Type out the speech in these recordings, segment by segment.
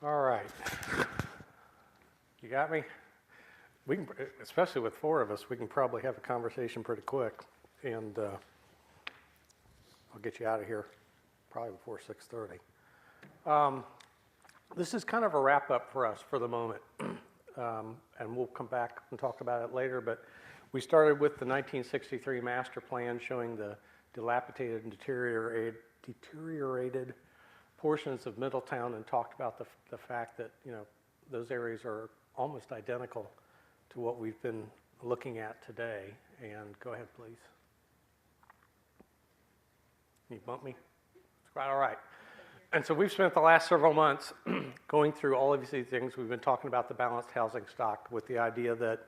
All right. You got me? We can, especially with four of us, we can probably have a conversation pretty quick, and I'll get you out of here probably before 6:30. This is kind of a wrap-up for us for the moment, and we'll come back and talk about it later, but we started with the 1963 master plan showing the dilapidated and deteriorated portions of Middletown, and talked about the fact that, you know, those areas are almost identical to what we've been looking at today. And go ahead, please. Can you bump me? It's quite all right. And so we've spent the last several months going through all of these things. We've been talking about the balanced housing stock with the idea that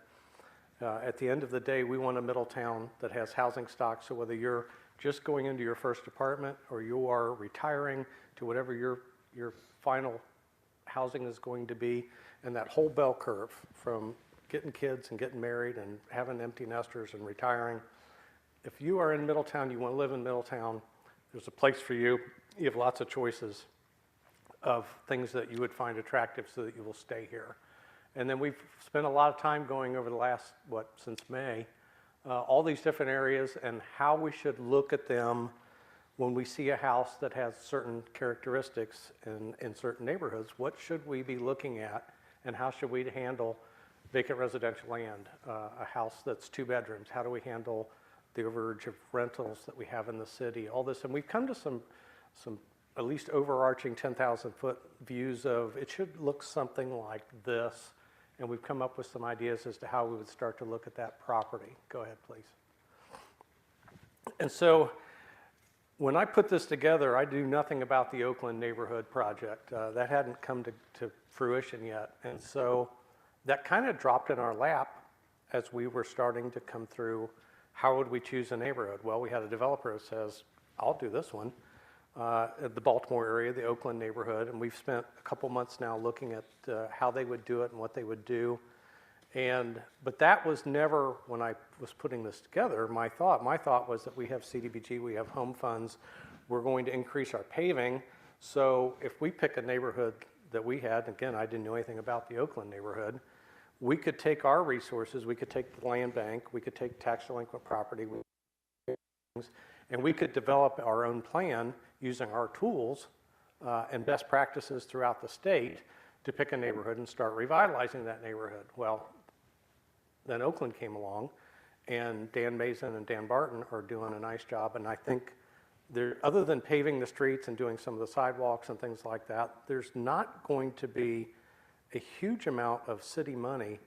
at the end of the day, we want a Middletown that has housing stock. So whether you're just going into your first apartment or you are retiring to whatever your final housing is going to be, and that whole bell curve from getting kids and getting married and having empty nesters and retiring. If you are in Middletown, you want to live in Middletown, there's a place for you. You have lots of choices of things that you would find attractive so that you will stay here. And then we've spent a lot of time going over the last, since May, all these different areas and how we should look at them when we see a house that has certain characteristics in certain neighborhoods. What should we be looking at, and how should we handle vacant residential land, a house that's 2 bedrooms? How do we handle the overage of rentals that we have in the city? All this, and we've come to some at least overarching 10,000-foot views of it should look something like this, and we've come up with some ideas as to how we would start to look at that property. Go ahead, please. And so when I put this together, I do nothing about the Oakland neighborhood project. That hadn't come to fruition yet, and so that kind of dropped in our lap as we were starting to come through. How would we choose a neighborhood? Well, we had a developer who says, I'll do this one. At the Baltimore area, the Oakland neighborhood, and we've spent a couple months now looking at how they would do it and what they would do. But that was never, when I was putting this together, my thought. My thought was that we have CDBG, we have home funds, we're going to increase our paving. So if we pick a neighborhood that we had, again, I didn't know anything about the Oakland neighborhood, we could take our resources, we could take the land bank, we could take tax delinquent property, and we could develop our own plan using our tools and best practices throughout the state to pick a neighborhood and start revitalizing that neighborhood. Well, then Oakland came along, and Dan Mason and Dan Barton are doing a nice job, and I think other than paving the streets and doing some of the sidewalks and things like that, there's not going to be a huge amount of city money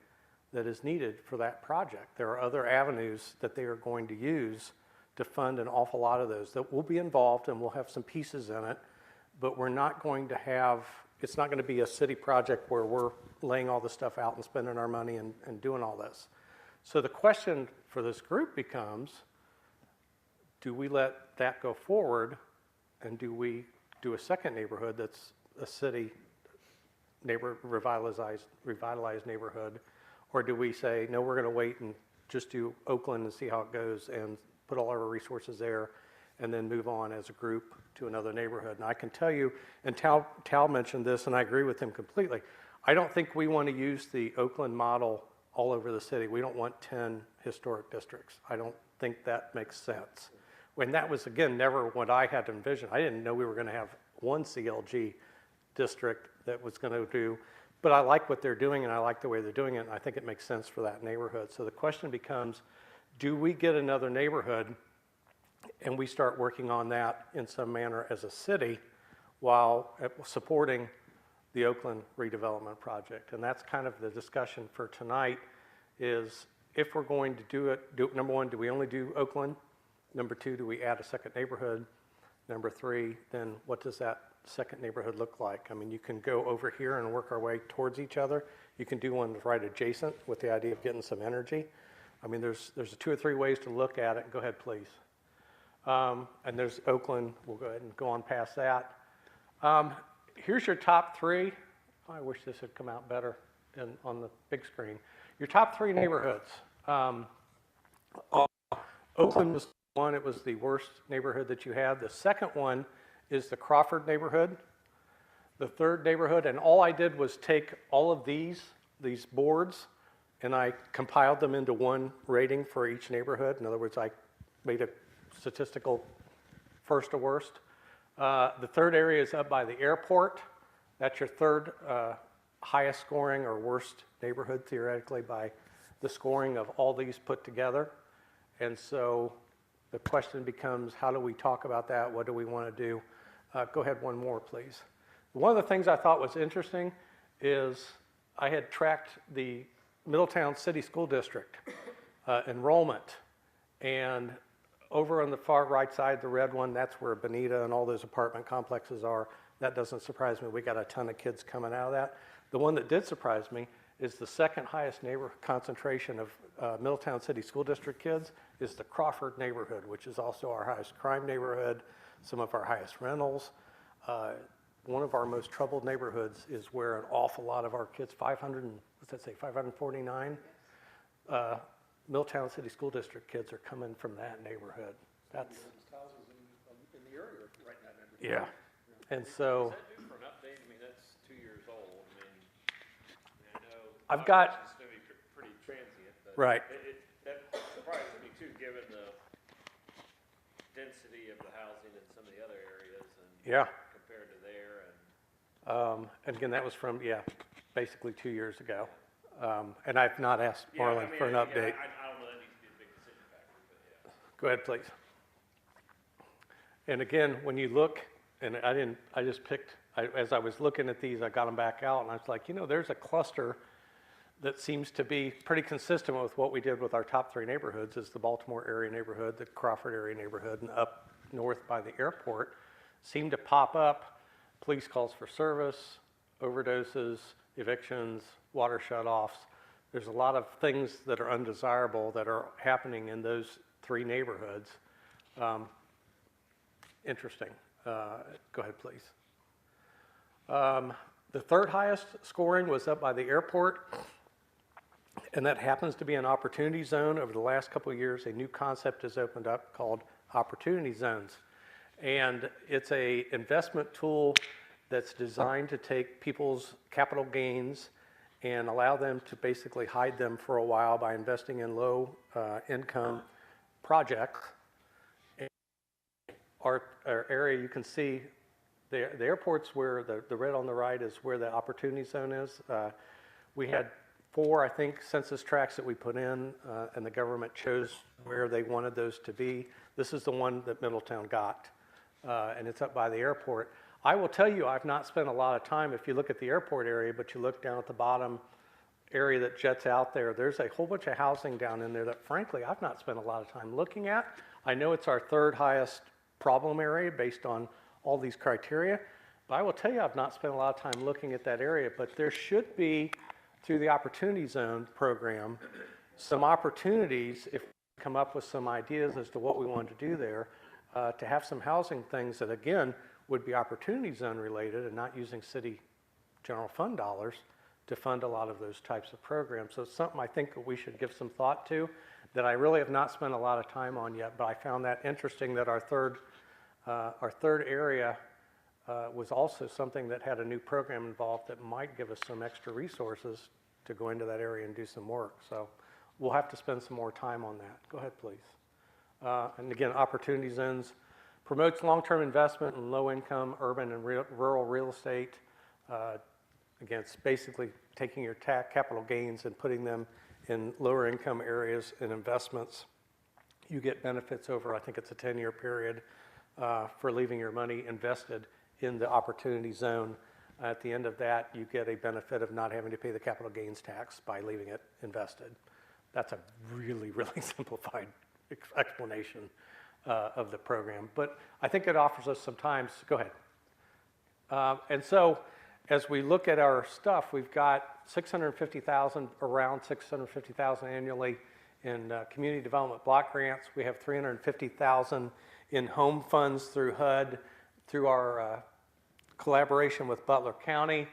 that is needed for that project. There are other avenues that they are going to use to fund an awful lot of those that will be involved, and we'll have some pieces in it, but we're not going to have, it's not going to be a city project where we're laying all the stuff out and spending our money and doing all this. So the question for this group becomes, do we let that go forward, and do we do a second neighborhood that's a city revitalized neighborhood, or do we say, no, we're going to wait and just do Oakland and see how it goes and put all our resources there, and then move on as a group to another neighborhood? And I can tell you, and Tal mentioned this, and I agree with him completely, I don't think we want to use the Oakland model all over the city. We don't want 10 historic districts. I don't think that makes sense. When that was, again, never what I had envisioned. I didn't know we were going to have one CLG district that was going to do, but I like what they're doing, and I like the way they're doing it, and I think it makes sense for that neighborhood. So the question becomes, do we get another neighborhood and we start working on that in some manner as a city while supporting the Oakland redevelopment project? And that's kind of the discussion for tonight, is if we're going to do it, number one, do we only do Oakland? Number two, do we add a second neighborhood? Number three, then what does that second neighborhood look like? I mean, you can go over here and work our way towards each other. You can do one right adjacent with the idea of getting some energy. I mean, there's 2 or 3 ways to look at it. Go ahead, please. And there's Oakland. We'll go ahead and go on past that. Here's your top 3. I wish this had come out better on the big screen. Your top 3 neighborhoods. Oakland was one. It was the worst neighborhood that you had. The second one is the Crawford neighborhood. The third neighborhood, and all I did was take all of these boards, and I compiled them into one rating for each neighborhood. In other words, I made a statistical first to worst. The third area is up by the airport. That's your third highest scoring or worst neighborhood, theoretically, by the scoring of all these put together. And so the question becomes, how do we talk about that? What do we want to do? Go ahead, one more, please. One of the things I thought was interesting is I had tracked the Middletown City School District enrollment, and over on the far right side, the red one, that's where Bonita and all those apartment complexes are. That doesn't surprise me. We got a ton of kids coming out of that. The one that did surprise me is the second highest neighbor concentration of Middletown City School District kids is the Crawford neighborhood, which is also our highest crime neighborhood, some of our highest rentals. One of our most troubled neighborhoods is where an awful lot of our kids, 549 Middletown City School District kids are coming from that neighborhood. That's houses in the area right in that neighborhood. yeah. And so is that due for an update? I mean, that's 2 years old. I know I've got it's going to be pretty transient, but right. That surprises me too, given the density of the housing in some of the other areas, and Yeah. compared to there, And again, that was from basically 2 years ago. And I've not asked Marlon for an update. I don't know, that needs to be a big decision factor, but yeah. Go ahead, please. And again, when you look, and I just picked, as I was looking at these, I got them back out, and I was like, there's a cluster that seems to be pretty consistent with what we did with our top three neighborhoods, is the Baltimore area neighborhood, the Crawford area neighborhood, and up north by the airport, seem to pop up police calls for service, overdoses, evictions, water shutoffs. There's a lot of things that are undesirable that are happening in those three neighborhoods. Interesting. Go ahead, please. The third highest scoring was up by the airport, and that happens to be an opportunity zone. Over the last couple of years, a new concept has opened up called opportunity zones. And it's a investment tool that's designed to take people's capital gains and allow them to basically hide them for a while by investing in low income projects. And our area, you can see the airport's where the red on the right is where the opportunity zone is. We had 4, I think, census tracts that we put in, and the government chose where they wanted those to be. This is the one that Middletown got, and it's up by the airport. I will tell you, I've not spent a lot of time, if you look at the airport area, but you look down at the bottom area that jets out there, there's a whole bunch of housing down in there that, frankly, I've not spent a lot of time looking at. I know it's our third highest problem area based on all these criteria, but I will tell you, I've not spent a lot of time looking at that area, but there should be, through the Opportunity Zone program, some opportunities, if we come up with some ideas as to what we want to do there, to have some housing things that, again, would be Opportunity Zone related and not using city general fund dollars to fund a lot of those types of programs. So it's something I think that we should give some thought to that I really have not spent a lot of time on yet, but I found that interesting that our third area was also something that had a new program involved that might give us some extra resources to go into that area and do some work. So we'll have to spend some more time on that. Go ahead, please. And again, Opportunity Zones promotes long-term investment in low-income, urban, and rural real estate. Again, it's basically taking your capital gains and putting them in lower-income areas and investments. You get benefits over, I think it's a 10-year period for leaving your money invested in the Opportunity Zone. At the end of that, you get a benefit of not having to pay the capital gains tax by leaving it invested. That's a really, really simplified explanation of the program, but I think it offers us some time. Go ahead. And so as we look at our stuff, we've got around 650,000 annually in community development block grants. We have 350,000 in home funds through HUD, through our collaboration with Butler County.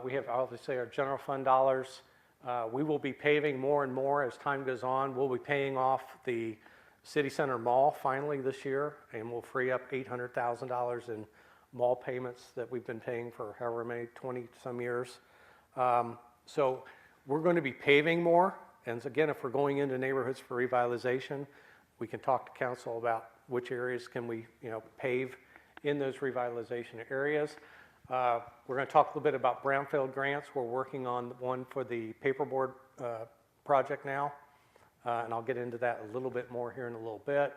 We have obviously our general fund dollars. We will be paving more and more as time goes on. We'll be paying off the City Center Mall finally this year, and we'll free up $800,000 in mall payments that we've been paying for however many, 20-some years. So we're going to be paving more. And again, if we're going into neighborhoods for revitalization, we can talk to council about which areas can we, pave in those revitalization areas. We're going to talk a little bit about brownfield grants. We're working on one for the paperboard project now, and I'll get into that a little bit more here in a little bit.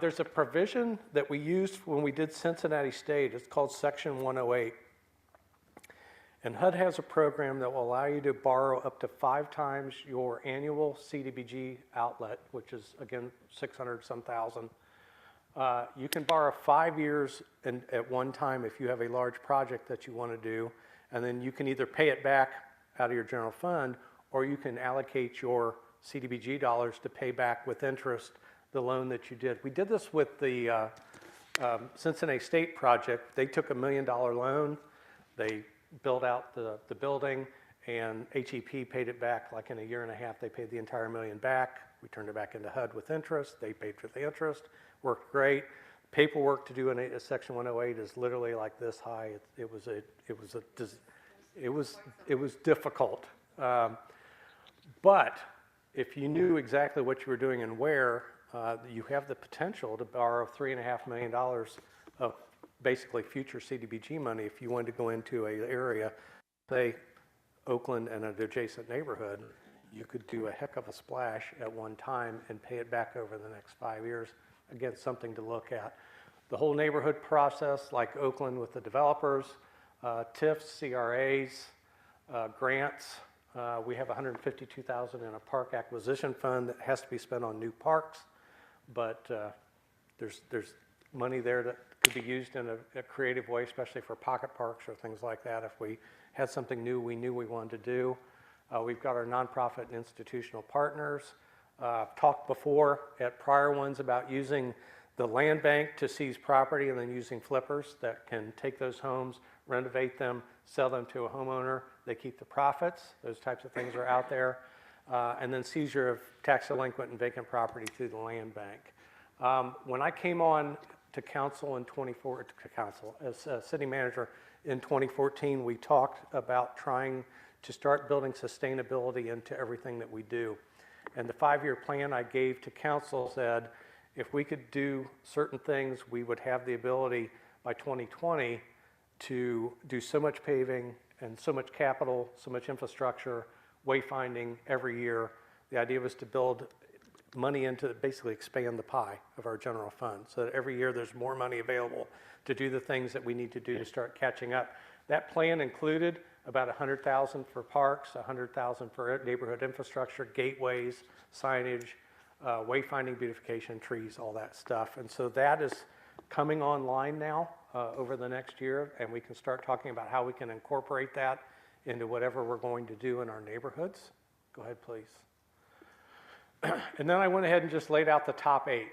There's a provision that we used when we did Cincinnati State. It's called Section 108. And HUD has a program that will allow you to borrow up to 5 times your annual CDBG outlet, which is, again, 600-some thousand. You can borrow 5 years at one time if you have a large project that you want to do, and then you can either pay it back out of your general fund, or you can allocate your CDBG dollars to pay back with interest the loan that you did. We did this with the Cincinnati State project. They took $1 million loan. They built out the building, and HEP paid it back like in a year and a half. They paid the entire $1 million back. We turned it back into HUD with interest. They paid for the interest. Worked great. Paperwork to do a Section 108 is literally like this high. It was difficult. But if you knew exactly what you were doing and where, you have the potential to borrow $3.5 million of basically future CDBG money if you wanted to go into an area, say Oakland and an adjacent neighborhood. You could do a heck of a splash at one time and pay it back over the next 5 years. Again, something to look at. The whole neighborhood process, like Oakland with the developers, TIFs, CRAs, grants. We have $152,000 in a park acquisition fund that has to be spent on new parks, but there's money there that could be used in a creative way, especially for pocket parks or things like that. If we had something new we knew we wanted to do. We've got our nonprofit and institutional partners. Talked before at prior ones about using the land bank to seize property and then using flippers that can take those homes, renovate them, sell them to a homeowner. They keep the profits. Those types of things are out there. And then seizure of tax delinquent and vacant property through the land bank. When I came on to council as city manager in 2014, we talked about trying to start building sustainability into everything that we do. And the 5-year plan I gave to council said, if we could do certain things, we would have the ability by 2020 to do so much paving and so much capital, so much infrastructure, wayfinding every year. The idea was to build money into basically expand the pie of our general fund so that every year there's more money available to do the things that we need to do to start catching up. That plan included about $100,000 for parks, $100,000 for neighborhood infrastructure, gateways, signage, wayfinding, beautification, trees, all that stuff. And so that is coming online now over the next year, and we can start talking about how we can incorporate that into whatever we're going to do in our neighborhoods. Go ahead, please. And then I went ahead and just laid out the top 8.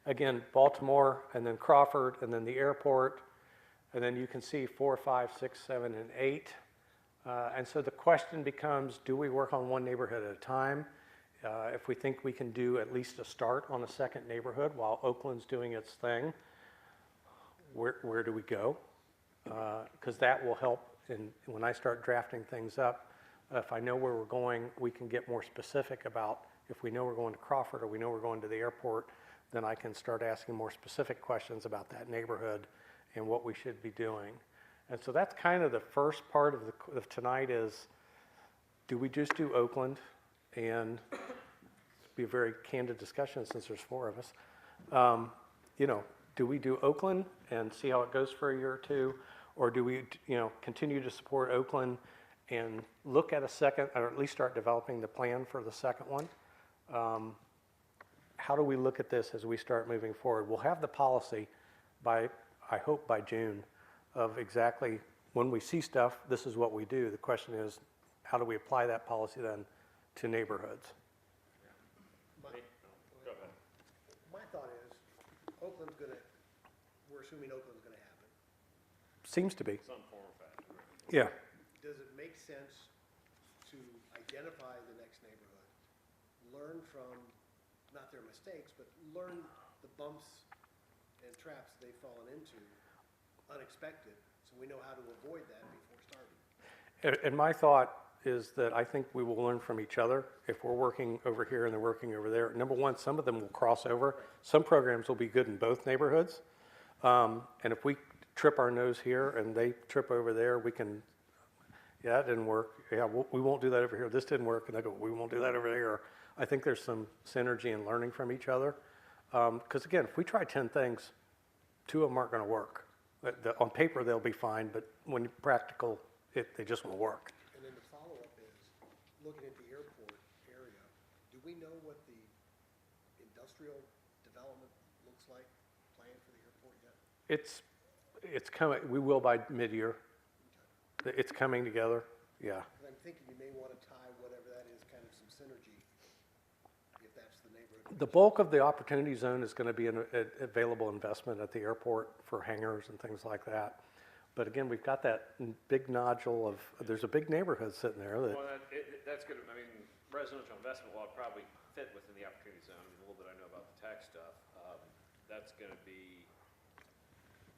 Again, Baltimore, and then Crawford, and then the airport, and then you can see 4, 5, 6, 7, and 8. And so the question becomes, do we work on one neighborhood at a time? If we think we can do at least a start on a second neighborhood while Oakland's doing its thing, where do we go? Because that will help when I start drafting things up. If I know where we're going, we can get more specific about if we know we're going to Crawford or we know we're going to the airport, then I can start asking more specific questions about that neighborhood and what we should be doing. And so that's kind of the first part of tonight is, do we just do Oakland? And it'll be a very candid discussion since there's 4 of us. Do we do Oakland and see how it goes for a year or two? Or do we, continue to support Oakland and look at a second, or at least start developing the plan for the second one? How do we look at this as we start moving forward? We'll have the policy I hope by June, of exactly when we see stuff, this is what we do. The question is, how do we apply that policy then to neighborhoods? Go ahead. My thought is, we're assuming Oakland's gonna happen. Seems to be. Some form of fashion. Yeah. Does it make sense to identify the next neighborhood, learn from, not their mistakes, but learn the bumps and traps they've fallen into unexpected, so we know how to avoid that before starting. And my thought is that I think we will learn from each other. If we're working over here and they're working over there, number one, some of them will cross over. Some programs will be good in both neighborhoods. And if we trip our nose here and they trip over there, we can, yeah, that didn't work. Yeah, we won't do that over here. This didn't work. And they go, we won't do that over here. I think there's some synergy in learning from each other. Because again, if we try 10 things, 2 of them aren't going to work. On paper, they'll be fine, but when practical, they just won't work. And then the follow-up is, looking at the airport area, do we know what the industrial development looks like, planned for the airport yet? It's coming, we will by mid-year. It's coming together, yeah. And I'm thinking you may want to tie whatever that is, kind of some synergy, if that's the neighborhood. The bulk of the opportunity zone is going to be an available investment at the airport for hangars and things like that. But again, we've got that big nodule of, there's a big neighborhood sitting there that, Well, that's good. I mean, residential investment, while it probably fit within the opportunity zone, a little bit I know about the tax stuff, that's going to be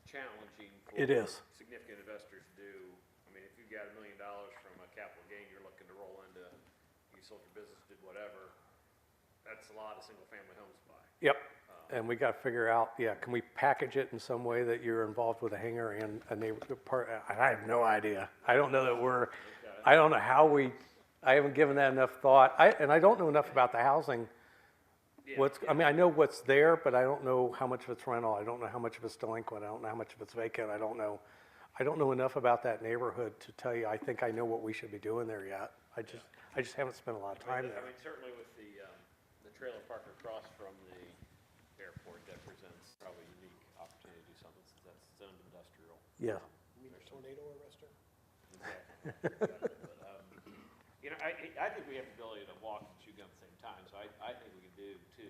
challenging for It is. significant investors to do. I mean, if you've got $1 million from a capital gain you're looking to roll into, you sold your business, did whatever, that's a lot of single-family homes to buy. yep. And we got to figure out, yeah, can we package it in some way that you're involved with a hangar and a neighborhood part? I have no idea. I don't know that I don't know how I haven't given that enough thought. And I don't know enough about the housing. I mean, I know what's there, but I don't know how much of it's rental. I don't know how much of it's delinquent. I don't know how much of it's vacant. I don't know enough about that neighborhood to tell you, I think I know what we should be doing there yet. I just haven't spent a lot of time there. I mean, certainly with the trailer park across from the airport, that presents probably a unique opportunity to do something since that's zoned industrial. Yeah. You mean a tornado arrestor? Exactly. But, I think we have the ability to walk and chew gum at the same time, so I think we can do two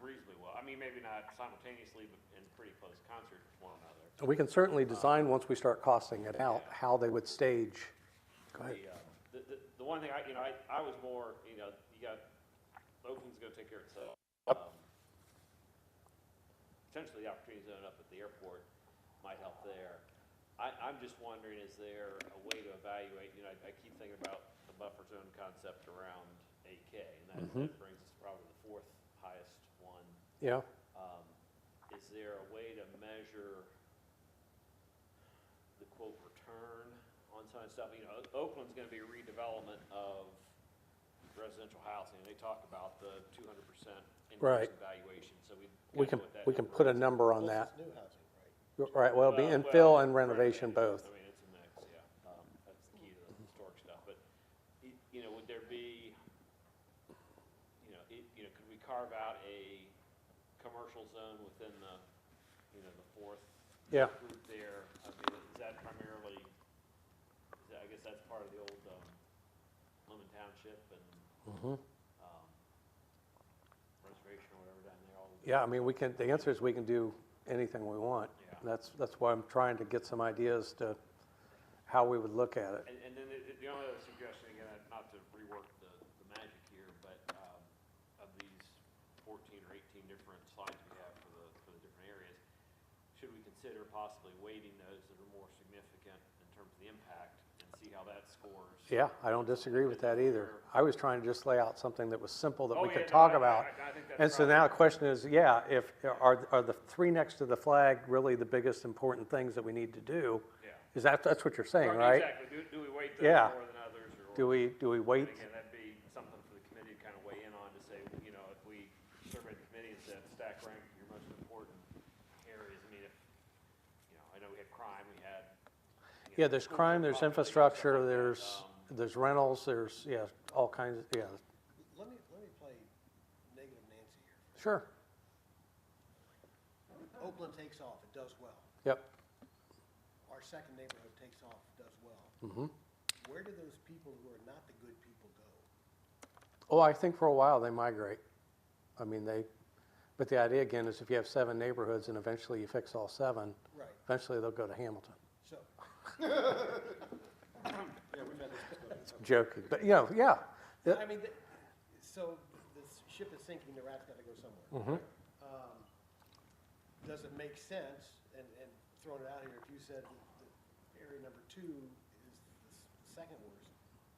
reasonably well. I mean, maybe not simultaneously, but in pretty close concert with one another. We can certainly design, once we start costing it out, how they would stage. Go ahead. The one thing I was more, you got Oakland's going to take care of itself. Yep. Potentially the opportunity zone up at the airport might help there. I'm just wondering, is there a way to evaluate, I keep thinking about the buffer zone concept around 8K, and that brings us to probably the 4th highest one. Yeah. Is there a way to measure the quote return on some of that stuff? Oakland's going to be a redevelopment of residential housing, and they talk about the 200% Right. increase in valuation, so We can put a number on that. This is new housing, right? Right, well, it'll be infill and renovation both. I mean, it's a mix, yeah. That's the key to the historic stuff. But, would there be, could we carve out a commercial zone within the, the 4th Yeah. group there? I mean, is that primarily, I guess that's part of the old Lemon Township and reservation or whatever down there? Yeah, I mean, the answer is we can do anything we want. Yeah. That's why I'm trying to get some ideas to how we would look at it. And then the only other suggestion, again, not to rework the magic here, but of these 14 or 18 different slides we have for the different areas, should we consider possibly weighting those that are more significant in terms of the impact and see how that scores? Yeah, I don't disagree with that either. I was trying to just lay out something that was simple that we could No, talk about. I think that's And so now the question is, are the 3 next to the flag really the biggest important things that we need to do? Yeah. That's what you're saying, right? Exactly. Do we weight those Yeah. more than others? Or Do we wait? And again, that'd be something for the committee to kind of weigh in on to say, if we surveyed the committee and said, stack rank your most important areas. I mean, I know we had crime, we had. Yeah, there's crime, there's infrastructure, there's rentals, there's, all kinds of, Let me play negative Nancy here. Sure. Oakland takes off, it does well. Yep. Our second neighborhood takes off, does well. Where do those people who are not the good people go? Oh, I think for a while they migrate. I mean, but the idea again is if you have 7 neighborhoods and eventually you fix all 7, Right, eventually they'll go to Hamilton. so. Yeah, we've had this discussion. Joking, but I mean, so the ship is sinking, the rat's gotta go somewhere. does it make sense, and throwing it out here, if you said that area number 2 is the second worst,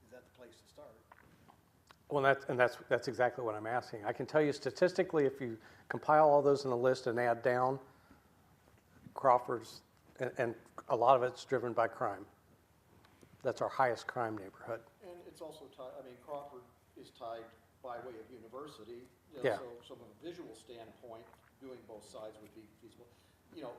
is that the place to start? Well, that's exactly what I'm asking. I can tell you statistically, if you compile all those in a list and add down, Crawford's, and a lot of it's driven by crime. That's our highest crime neighborhood. And it's also tied, I mean, Crawford is tied by way of university, you know, Yeah. so from a visual standpoint, doing both sides would be feasible. You know,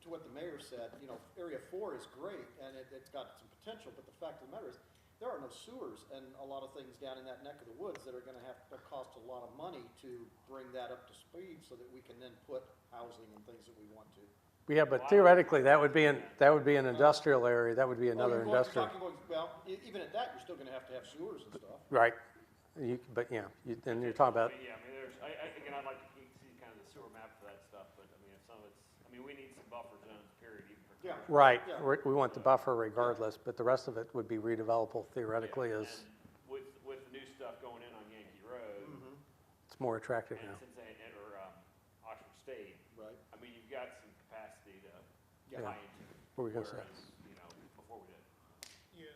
to what the mayor said, you know, Area 4 is great, and it's got some potential, but the fact of the matter is, there are no sewers and a lot of things down in that neck of the woods that are gonna have to cost a lot of money to bring that up to speed so that we can then put housing and things that we want to. Yeah, but theoretically, that would be an industrial area. That would be another Well, industrial. Even at that, you're still gonna have to have sewers and stuff. Right. But yeah, then you're talking about, But yeah, I mean, again, I'd like to see kind of the sewer map for that stuff, but I mean, if some of it's, I mean, we need some buffer zones, period, even for. Yeah. right, Yeah. we want the buffer regardless, but the rest of it would be redevelopable theoretically Yeah, as, and with the new stuff going in on Yankee Road, it's more attractive and now. Cincinnati, or Oxford State, Right. I mean, you've got some capacity to Yeah. tie into. What were you gonna say? Whereas, you know, before we did. Yeah,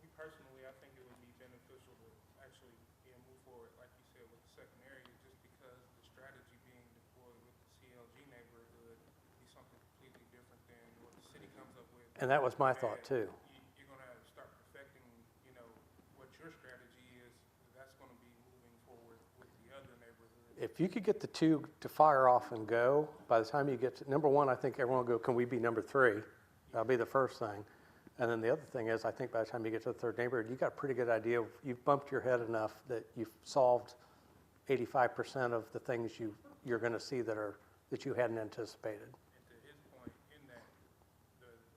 me personally, I think it would be beneficial to actually, move forward, like you said, with the second area, just because the strategy being deployed with the CLG neighborhood would be something completely different than what the city comes up with. And that was my thought too. You're gonna have to start perfecting, what your strategy is, that's gonna be moving forward with the other neighborhoods. If you could get the two to fire off and go, by the time you get to, number one, I think everyone will go, can we be number 3? That'll be the first thing. And then the other thing is, I think by the time you get to the third neighborhood, you got a pretty good idea. You've bumped your head enough that you've solved 85% of the things you're going to see that you hadn't anticipated. And to his point in that,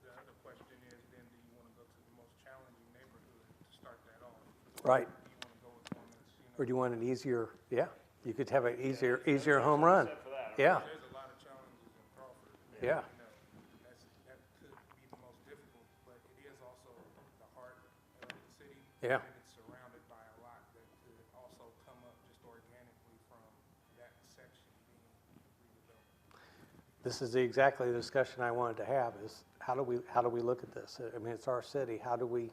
the other question is then do you wanna go to the most challenging neighborhood to start that off? Right. Do you wanna go with one that's, Or do you want an easier, yeah, you could have an easier home run. Except for that, Yeah, There's a lot of challenges in Crawford. yeah, That could be the most difficult, but it is also the heart of the city. Yeah. And it's surrounded by a lot that could also come up just organically from that section being redeveloped. this is exactly the discussion I wanted to have is how do we look at this? I mean, it's our city. How do we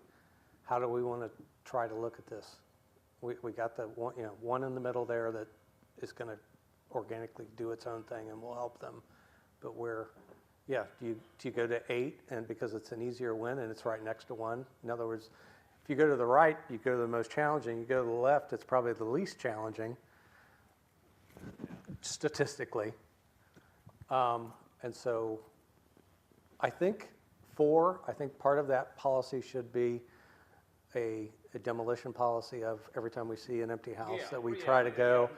want to try to look at this? We got the one in the middle there that is going to organically do its own thing and will help them. But do you go to 8 and because it's an easier win and it's right next to 1? In other words, if you go to the right, you go to the most challenging. You go to the left, it's probably the least challenging statistically. And so I think part of that policy should be a demolition policy of every time we see an empty house that we try to go.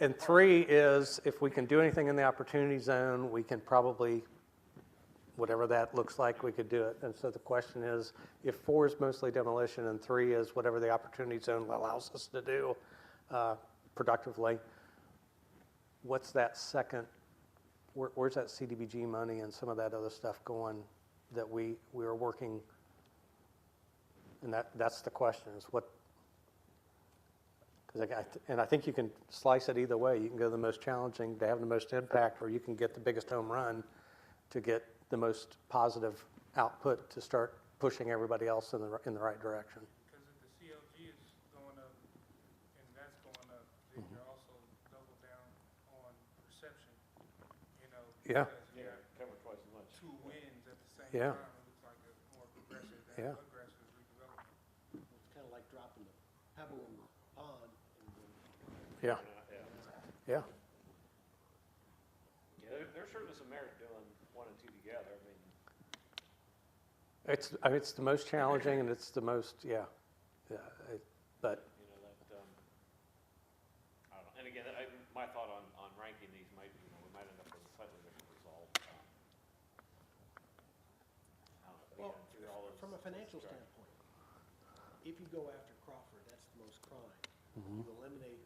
And 3 is if we can do anything in the opportunity zone, we can probably, whatever that looks like, we could do it. And so the question is, if 4 is mostly demolition and 3 is whatever the opportunity zone allows us to do productively, what's that second, where's that CDBG money and some of that other stuff going that we are working? And that's the question is what, because I think you can slice it either way. You can go the most challenging to have the most impact, or you can get the biggest home run to get the most positive output to start pushing everybody else in the right direction. Because if the CLG is going up and that's going up, then you're also double down on reception, Yeah. because you got Cover twice as much. 2 wins at the same Yeah. time. It looks like a more progressive Yeah. than aggressive redevelopment. It's kind of like dropping the pebble in the pond and Yeah, yeah. Yeah, there's certainly some merit doing 1 and 2 together. I mean, It's the most challenging and it's the most, but that, I don't know. And again, my thought on ranking these might be, we might end up with a slightly different result. I don't know. Well, Again, through all those from a financial strategies. standpoint, if you go after Crawford, that's the most crime. You eliminate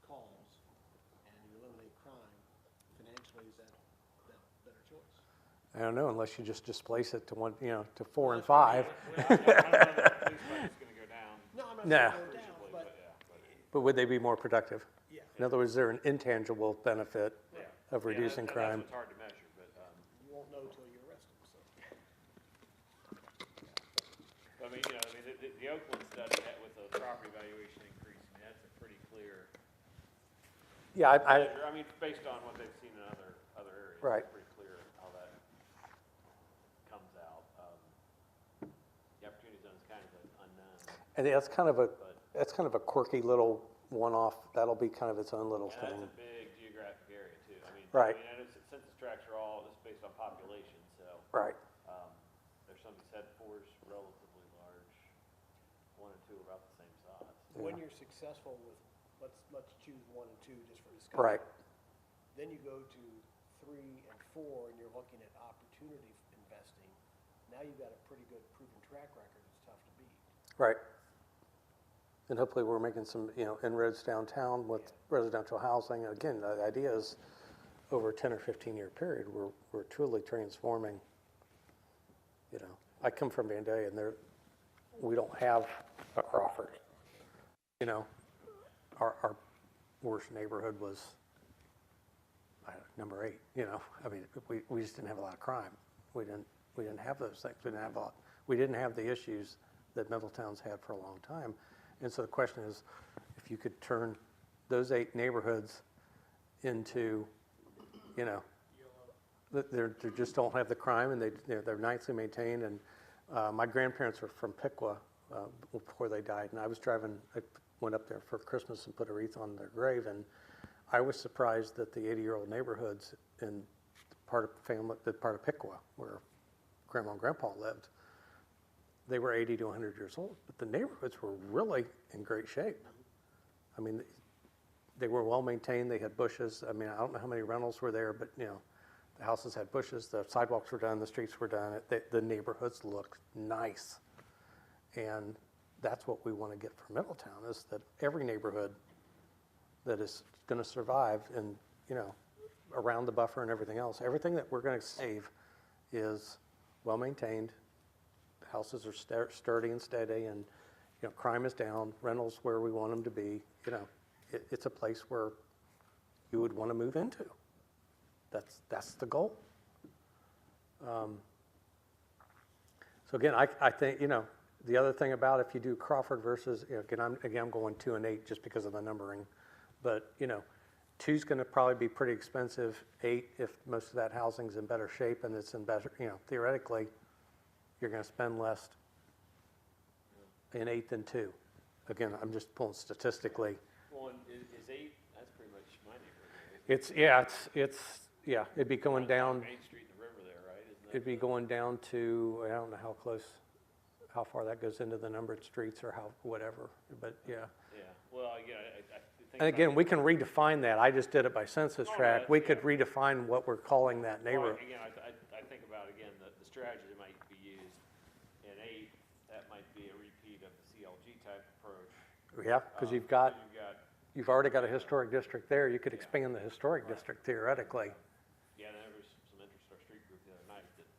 calls and you eliminate crime, financially, is that better choice? I don't know, unless you just displace it to 4 Well, and that's what I 5. I don't know if the police budget's gonna go down No, I'm not Nah. saying go down, appreciably, but, but yeah. But would they be more productive? yeah. In other words, is there an intangible benefit Yeah. of reducing crime. That's what's hard to measure, but, You won't know till you arrest them, so. I mean, the Oakland study that with the property valuation increase, I mean, that's a pretty clear, Yeah, I mean, based on what they've seen in other areas. Right. It's pretty clear how that comes out. The opportunity zone is kind of an unknown, and but. that's kind of a quirky little one-off, that'll be kind of its own little And thing. that's a big geographic area too. Right. I know census tracts are all just based on population, so, Right, there's somebody said 4 is relatively large, 1 and 2 are about the same size. When Yeah. you're successful with, let's choose 1 and 2 just for discussion. right, Then you go to 3 and 4, and you're looking at opportunity investing. Now you've got a pretty good proven track record, it's tough to beat. right. And hopefully we're making some, inroads downtown with residential housing. Again, the idea is over a 10 or 15-year period, we're truly transforming. I come from Vandalia, and we don't have a Crawford. Our worst neighborhood was number 8. I mean, we just didn't have a lot of crime. We didn't have those things. We didn't have the issues that Middletown's had for a long time. And so the question is, if you could turn those 8 neighborhoods into, they just don't have the crime, and they're nicely maintained. And my grandparents were from Piqua before they died, and I went up there for Christmas and put a wreath on their grave, and I was surprised that the 80-year-old neighborhoods in the part of Piqua where Grandma and Grandpa lived, they were 80 to 100 years old, but the neighborhoods were really in great shape. I mean, they were well maintained. They had bushes. I mean, I don't know how many rentals were there, but the houses had bushes. The sidewalks were done. The streets were done. The neighborhoods looked nice, and that's what we want to get from Middletown, is that every neighborhood that is going to survive, and around the buffer and everything else, everything that we're going to save is well maintained. Houses are sturdy and steady, and crime is down. Rentals where we want them to be. It's a place where you would want to move into. That's the goal. So again, I think the other thing about if you do Crawford versus I'm going 2 and 8 just because of the numbering, but 2's going to probably be pretty expensive. 8, if most of that housing's in better shape and it's in better, theoretically, you're going to spend less in 8 than 2. Again, I'm just pulling statistically. Well, and is 8, that's pretty much my neighborhood. It'd be going down. Main Street and the river there, right? Isn't that It'd be going down to, I don't know how far that goes into the numbered streets or whatever, but yeah. Yeah, well, again, I think. And again, we can redefine that. I just did it by census Oh, no, tract. We could yeah. redefine what we're calling that Well, neighborhood. again, I think about, again, the strategy that might be used in 8, that might be a repeat of the CLG type approach. Yeah, because you've already got a historic district there. You could expand the historic district theoretically. Yeah, there was some interest in our street group the other night that,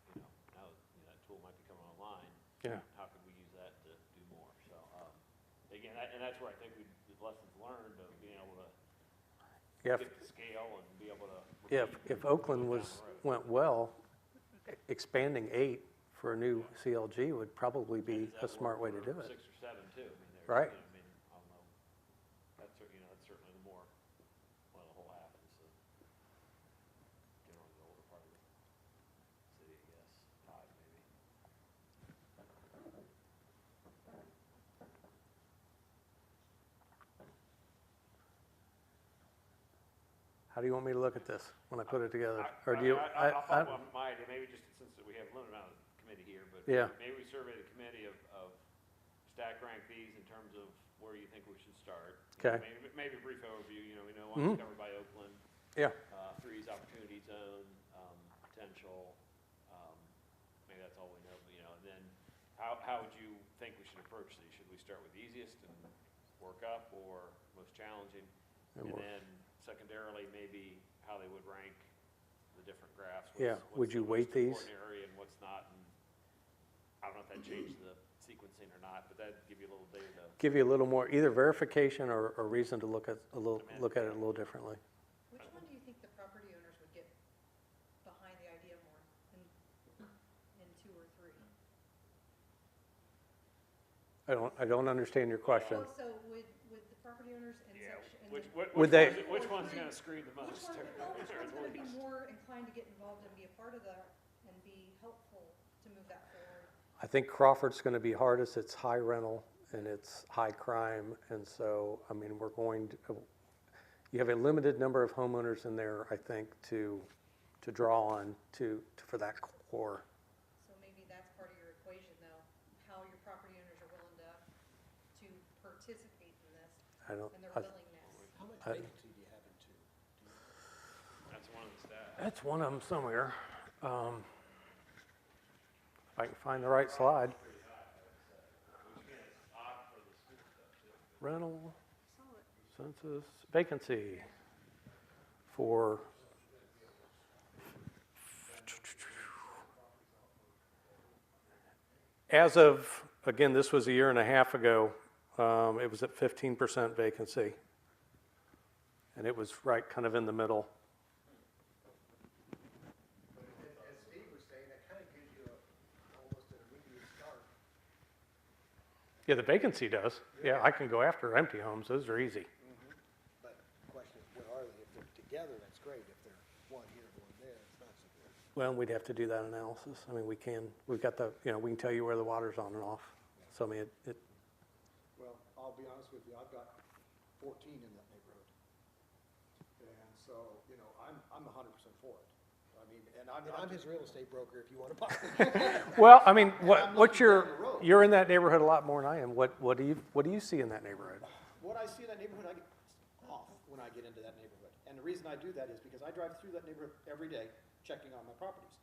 now that tool might be coming online. Yeah. How could we use that to do more? So, again, and that's where I think the lessons learned of being able to Yeah, get the scale and be able to. if Oakland went well, expanding 8 for a new CLG would probably be a smart way to do it. 6 or 7 too. I mean, there's, Right. I mean, I don't know. That's certainly the more, well, the whole half is generally the older part of the city, I guess, 5 maybe. How do you want me to look at this when I put it together? Or do you? I'll follow up my idea, maybe just since we have a limited amount of committee here, but Yeah. maybe we survey the committee of stack rank these in terms of where you think we should start. Okay. Maybe a brief overview, we know Mhm. one's covered by Oakland, Yeah. 3 is opportunity zone, potential, maybe that's all we know, but, and then how would you think we should approach these? Should we start with the easiest and work up, or most challenging? And And work. then secondarily, maybe how they would rank the different graphs. Yeah, would you weight What's these? the most important area and what's not, and I don't know if that changed the sequencing or not, but that'd give you a little data to. Give you a little more, either verification or reason to look at it a little differently. Which one do you think the property owners would get behind the idea more, in two or three? I don't understand your question. Well, so would the property owners in Yeah, section, which, in which, Would which they- one's, which one's gonna scream the which most? one, well, which Or one's the gonna be least? more inclined to get involved and be a part of that and be helpful to move that forward? I think Crawford's going to be hardest. It's high rental and it's high crime. And so, I mean, you have a limited number of homeowners in there, I think, to draw on for that core. So maybe that's part of your equation, though, how your property owners are willing to participate in this I don't, and their I- willingness. How much I- vacancy do you have in two? That's one of the stats. that's one of them somewhere. If I can find the right slide. Rental, census, vacancy for as of, again, this was a year and a half ago, it was at 15% vacancy. And it was right kind of in the middle. But as Steve was saying, that kind of gives you almost an immediate start. Yeah, the vacancy does. Yeah, I can go after empty homes. Those are easy. But the question is, what are they? If they're together, that's great. If they're one here, one there, it's not so good. Well, we'd have to do that analysis. I mean, we've got we can tell you where the water's on and off. So, I mean, Well, I'll be honest with you, I've got 14 in that neighborhood. And so, I'm 100% for it. I mean, and I'm And not I'm his just, real estate broker if you want to buy. well, I mean, I'm what's looking your, down the road. you're in that neighborhood a lot more than I am. What do you see in that neighborhood? what I see in that neighborhood, I get off when I get into that neighborhood. And the reason I do that is because I drive through that neighborhood every day, checking on my properties.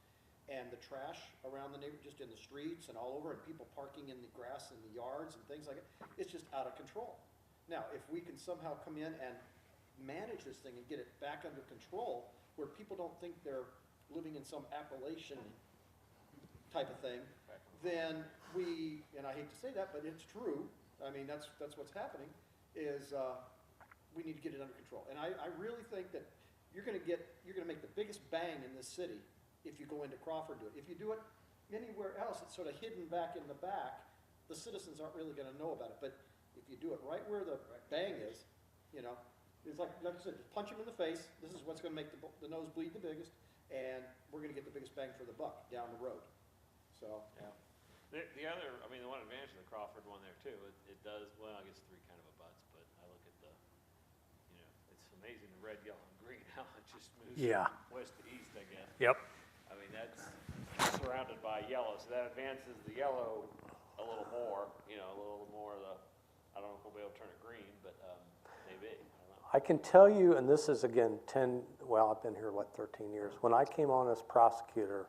And the trash around the neighborhood, just in the streets and all over, and people parking in the grass in the yards and things like it, it's just out of control. Now, if we can somehow come in and manage this thing and get it back under control, where people don't think they're living in some Appalachian type of thing, then and I hate to say that, but it's true, I mean, that's what's happening, is we need to get it under control. And I really think that you're gonna make the biggest bang in this city if you go into Crawford and do it. If you do it anywhere else, it's sort of hidden back in the back, the citizens aren't really gonna know about it. But if you do it right where the bang is, it's like I said, punch them in the face, this is what's gonna make the nose bleed the biggest, and we're gonna get the biggest bang for the buck down the road. So, Yeah. The other, I mean, the one advantage of the Crawford one there too, it does, well, I guess three kind of abuts, but I look at it's amazing the red, yellow, and green, how it just moves Yeah. from west to east, I guess. Yep. I mean, that's surrounded by yellow, so that advances the yellow a little more, a little more of the, I don't know if we'll be able to turn it green, but maybe, I don't know. I can tell you, and this is again I've been here 13 years. When I came on as prosecutor,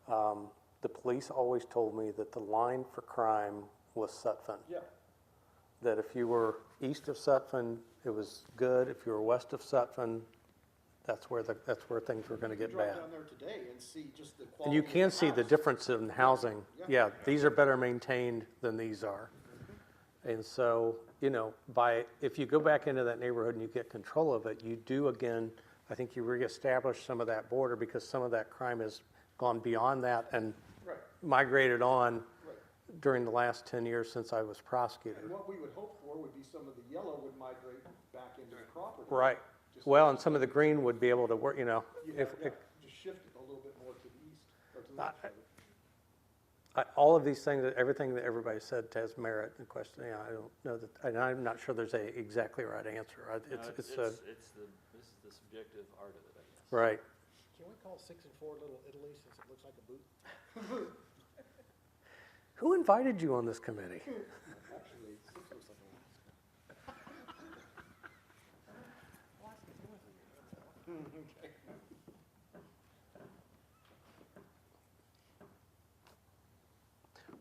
the police always told me that the line for crime was Sutphen. yeah. That if you were east of Sutphen, it was good. If you were west of Sutphen, that's where things were going to You get can drive bad. down there today and see just the quality And you of can see the house. difference in housing. Yeah. Yeah, these are better maintained than these are. And so, if you go back into that neighborhood and you get control of it, you do again, I think you reestablish some of that border because some of that crime has gone beyond that and Right, migrated on right. during the last 10 years since I was prosecutor. And what we would hope for would be some of the yellow would migrate back into the Crawford. Right. Just- Well, and some of the green would be able to work, Yeah, if, yeah, just shift it a little bit more to the east, or to the west. rather. all of these things, everything that everybody said has merit and question. I don't know that, and I'm not sure there's a exactly right answer. No, This is the the subjective art of it, I guess. right. Can we call 6 and 4 Little Italy since it looks like a boot? Who invited you on this committee? Actually, 6 looks like a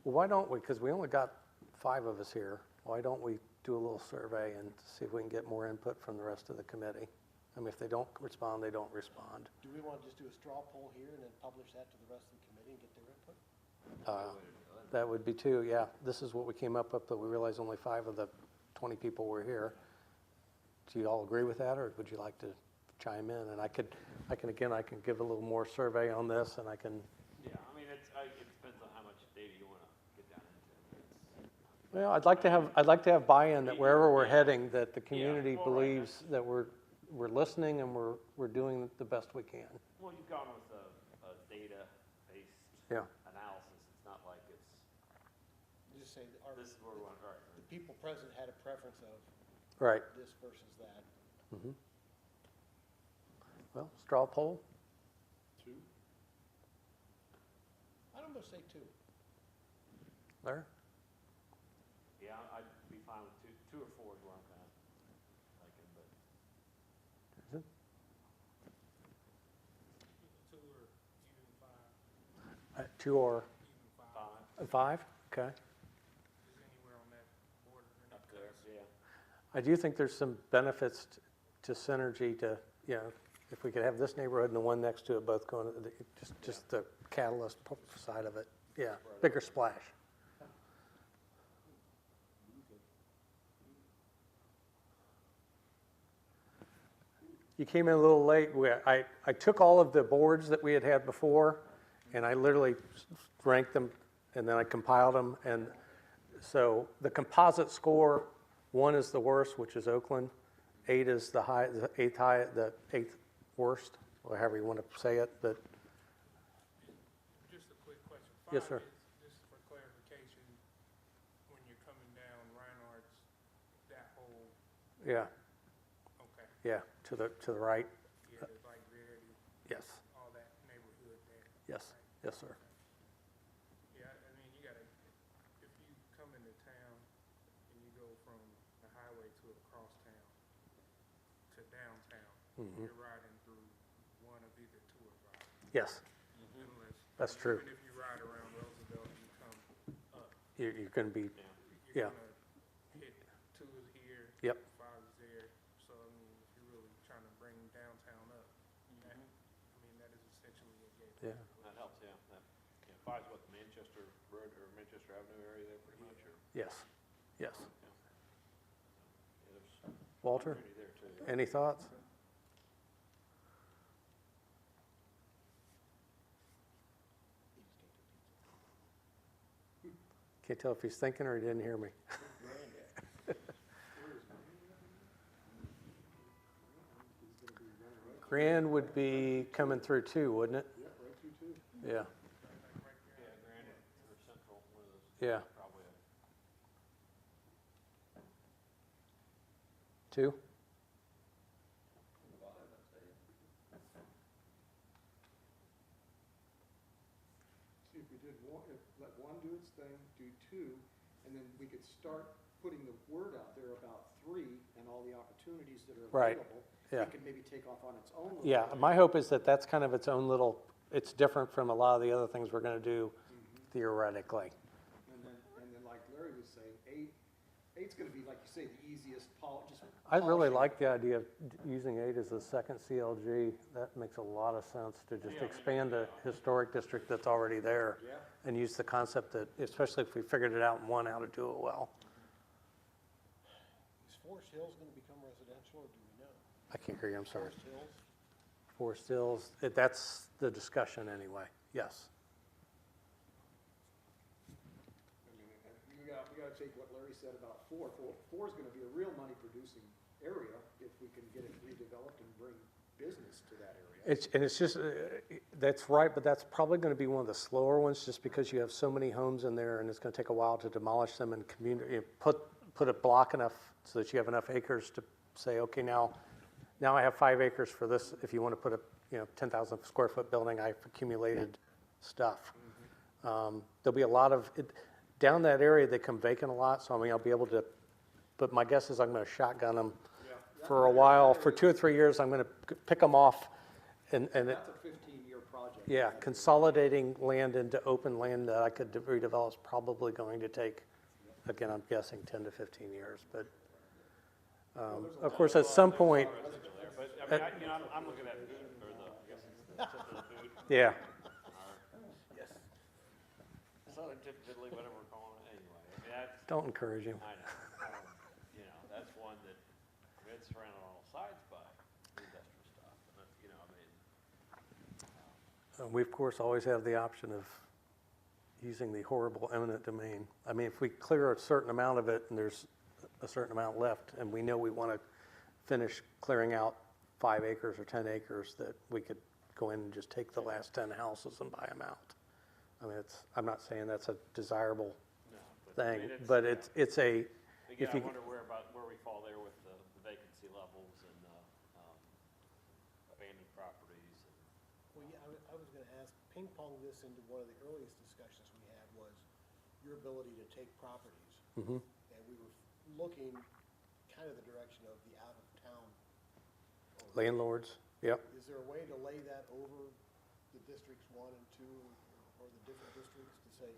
Well, why don't we, because we only got 5 of us here, why don't we do a little survey and see if we can get more input from the rest of the committee? I mean, if they don't respond, they don't respond. Do we want to just do a straw poll here and then publish that to the rest of the committee and get their input? That would be 2, yeah. This is what we came up with, but we realized only 5 of the 20 people were here. Do you all agree with that, or would you like to chime in, and I can give a little more survey on this, and I can, Yeah, I mean, it depends on how much data you wanna get down into. well, I'd like to have buy-in that wherever we're heading, that the community well, right. believes that we're listening and we're doing the best we can. Well, you've gone with a data-based Yeah. analysis, it's not like it's, Just say, that this is where we want, all right. the people present had a preference of Right. this versus that. Well, straw poll? 2? I'm gonna say 2. Larry? Yeah, I'd be fine with 2 or 4 is where I'm kinda liking, but. Is it? 2 or even 5, 2 or even 5, 5? Okay. just anywhere on that border. And Up it there, cuts. yeah. I do think there's some benefits to synergy to, you know, if we could have this neighborhood and the one next to it both going, just the catalyst side of it. Yeah, bigger splash. You came in a little late. I took all of the boards that we had before, and I literally ranked them, and then I compiled them. And so the composite score, 1 is the worst, which is Oakland. 8 is the eighth worst, or however you want to say it. But Just a quick question. Yes, 5 sir. is, just for clarification, when you're coming down Reinhardt's, that whole, yeah, okay, yeah, to the right. yeah, there's like Verity, Yes, all that neighborhood there. yes, Right. yes, sir. Yeah, I mean, you gotta, if you come into town and you go from the highway to across town to downtown, Mhm. you're riding through one of either 2 of ours. Yes, Unless, That's true. Even if you ride around Roosevelt and you come up, you're going to be. you're Yeah. gonna hit 2 is here. Yep. 5 is there. So, I mean, if you're really trying to bring downtown up, that, I mean, that is essentially a gateway. Yeah. That helps, yeah. That, yeah, 5's what, the Manchester Road or Manchester Avenue area there pretty much, or? Yes, yes. Yeah, there's Walter, opportunity there too. any thoughts? Can't tell if he's thinking or he didn't hear me. Grand would be coming through too, wouldn't it? Yeah, right through 2. Yeah, Yeah, Granite or Central, one of those. yeah. Probably a 2? See, if we did one, let 1 do its thing, do 2, and then we could start putting the word out there about 3 and all the opportunities that are Right. available. Yeah. It can maybe take off on its own. a little Yeah, bit. my hope is that that's kind of its own little, it's different from a lot of the other things we're going to do theoretically. And then like Larry was saying, 8's gonna be, like you say, the easiest, just. I really polishing. like the idea of using 8 as a second CLG. That makes a lot of sense to just expand the historic district that's already there Yeah. and use the concept that, especially if we figured it out and won how to do it well. Is Forest Hills gonna become residential, or do we know? I can't hear you, I'm sorry. Forest Hills? Forest Hills, that's the discussion anyway, yes. I mean, we gotta take what Larry said about 4. 4 is gonna be a real money-producing area if we can get it redeveloped and bring business to that area. It's just, that's right, but that's probably going to be one of the slower ones, just because you have so many homes in there, and it's going to take a while to demolish them and put a block enough so that you have enough acres to say, okay, now I have 5 acres for this. If you want to put a 10,000 square foot building, I've accumulated stuff. There'll be a lot of down that area. They come vacant a lot, so I mean I'll be able to. But my guess is I'm going to shotgun them for a while. For 2 or 3 years, I'm going to pick them off, and That's a 15-year project. yeah, consolidating land into open land that I could redevelop is probably going to take, again, I'm guessing 10 to 15 years. But of course, at some point, residential there, but I mean, I'm looking at food, or the, I guess it's the tip of the food. yeah, Yes. Southern tip Italy, whatever we're calling it, anyway. I mean, that's, don't encourage him. I know, that's one that, I mean, it's surrounded on all sides by industrial stuff. We, of course, always have the option of using the horrible eminent domain. I mean, if we clear a certain amount of it and there's a certain amount left, and we know we want to finish clearing out 5 acres or 10 acres, that we could go in and just take the last 10 houses and buy them out. I mean, I'm not saying that's a desirable No, but I thing, mean, but it's a, Again, if I you, wonder where we fall there with the vacancy levels and abandoned properties. Well, yeah, I was gonna ask, ping pong this into one of the earliest discussions we had was your ability to take properties. Mhm. And we were looking kind of the direction of the out-of-town. owners. landlords, yep. Is there a way to lay that over the districts 1 and 2 or the different districts to say,